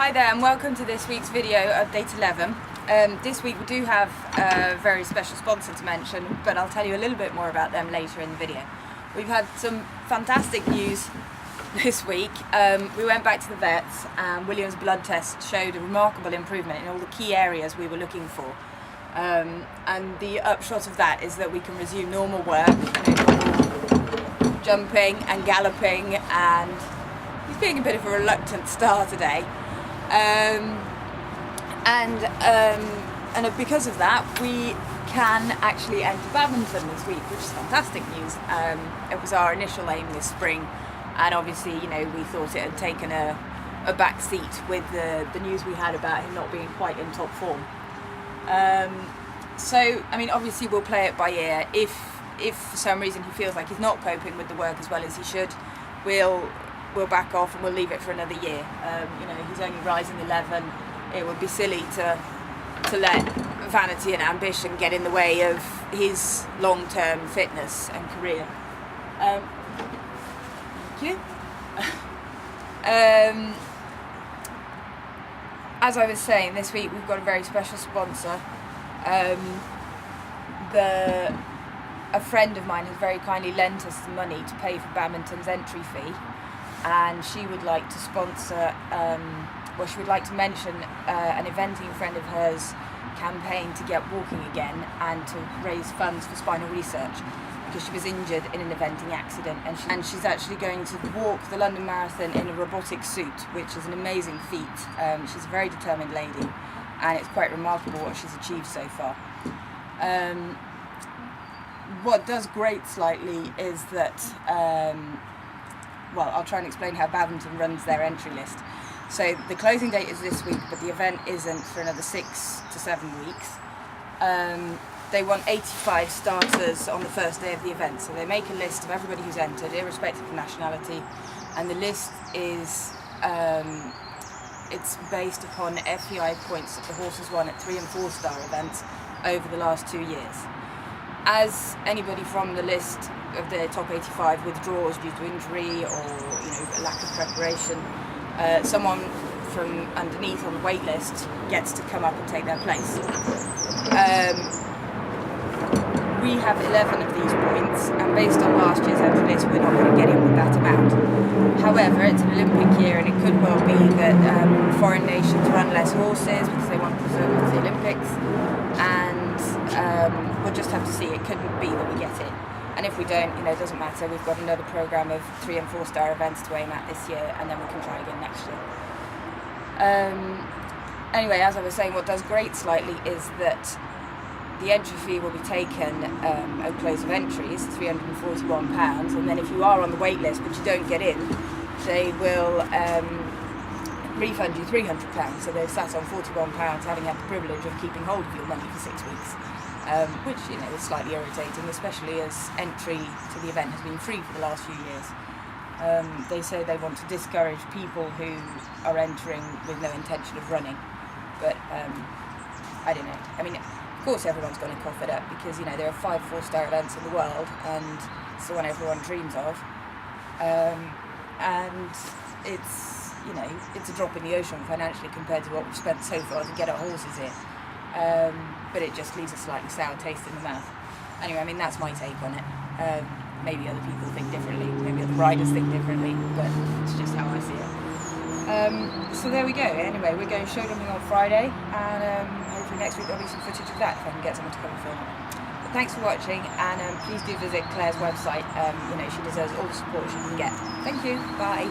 Hi there and welcome to this week's video of Date 11. This week we do have a very special sponsor to mention, but I'll tell you a little bit more about them later in the video. We've had some fantastic news this week. We went back to the vets and William's blood test showed a remarkable improvement in all the key areas we were looking for. And the upshot of that is that we can resume normal work, jumping and galloping, and he's being a bit of a reluctant star today. And because of that, we can actually enter badminton this week, which is fantastic news. It was our initial aim this spring, and obviously, we thought it had taken a back seat with the news we had about him not being quite in top form. So, obviously we'll play it by ear. If for some reason he feels like he's not coping with the work as well as he should, we'll back off and we'll leave it for another year. He's only rising 11. It would be silly to let vanity and ambition get in the way of his long-term fitness and career. Thank you. As I was saying, this week we've got a very special sponsor. A friend of mine has very kindly lent us the money to pay for badminton's entry fee, and she would like to sponsor, she would like to mention an eventing friend of hers campaign to get walking again and to raise funds for spinal research, because she was injured in an eventing accident, and she's actually going to walk the London Marathon in a robotic suit, which is an amazing feat. She's a very determined lady, and it's quite remarkable what she's achieved so far. What does grate slightly is that, I'll try and explain how Badminton runs their entry list. So the closing date is this week, but the event isn't for another 6 to 7 weeks. They want 85 starters on the first day of the event, so they make a list of everybody who's entered, irrespective of nationality, and the list is it's based upon FEI points that the horses won at 3- and 4-star events over the last 2 years. As anybody from the list of the top 85 withdraws due to injury or lack of preparation, someone from underneath on the wait list gets to come up and take their place. We have 11 of these points, and based on last year's entry list, we're not going to get in with that amount. However, it's an Olympic year, and it could well be that foreign nations run less horses because they want to preserve it for the Olympics, and we'll just have to see. It couldn't be that we get in, and if we don't, it doesn't matter. We've got another programme of 3- and 4-star events to aim at this year, and then we can try again next year. Anyway, as I was saying, what does grate slightly is that the entry fee will be taken at close of entries, £341, and then if you are on the wait list but you don't get in, they will refund you £300. So they've sat on £41, having had the privilege of keeping hold of your money for 6 weeks, which is slightly irritating, especially as entry to the event has been free for the last few years. They say they want to discourage people who are entering with no intention of running, but I don't know. Of course everyone's going to cough it up, because there are 5 4-star events in the world, and it's the one everyone dreams of, and it's it's a drop in the ocean financially compared to what we've spent so far to get our horses here, but it just leaves a slightly sour taste in the mouth. Anyway, that's my take on it. Maybe other people think differently, maybe other riders think differently, but it's just how I see it. So there we go. Anyway, we're going show jumping on Friday, and hopefully next week there'll be some footage of that if I can get someone to come and film it. But thanks for watching, and please do visit Claire's website. She deserves all the support she can get. Thank you. Bye.